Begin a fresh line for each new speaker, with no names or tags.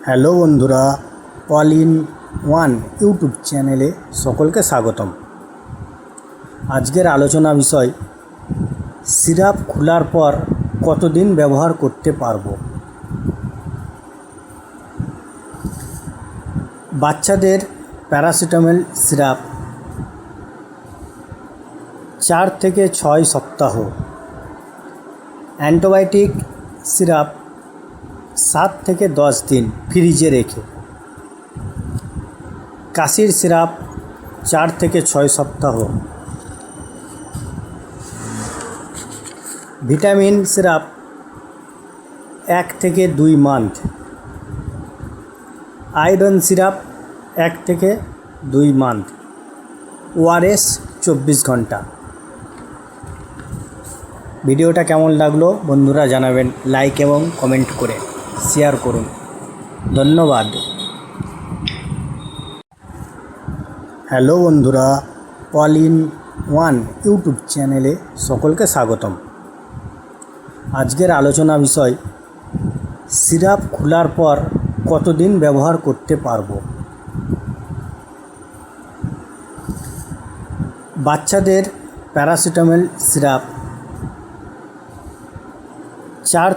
Hello বন্ধুরা, all in one YouTube চ্যানেলে সকলকে স্বাগতম। আজকের আলোচনা বিষয় সিরাপ খোলার পর কতদিন ব্যবহার করতে পারবো। বাচ্চাদের প্যারাসিটামল সিরাপ 4 থেকে 6 সপ্তাহ, অ্যান্টিবায়োটিক সিরাপ 7 থেকে 10 দিন ফ্রিজে রেখে, কাশির সিরাপ 4 থেকে 6 সপ্তাহ, ভিটামিন সিরাপ 1 থেকে 2 মান্থ, আয়রন সিরাপ 1 থেকে 2 মান্থ, ওআরএস 24 ঘন্টা। ভিডিওটা কেমন লাগলো বন্ধুরা জানাবেন, লাইক এবং কমেন্ট করে শেয়ার করুন। ধন্যবাদ। হ্যালো বন্ধুরা, অল ইন ওয়ান ইউটিউব চ্যানেলে সকলকে স্বাগতম। আজকের আলোচনা বিষয় সিরাপ খোলার পর কতদিন ব্যবহার করতে পারবো। বাচ্চাদের প্যারাসিটামল সিরাপ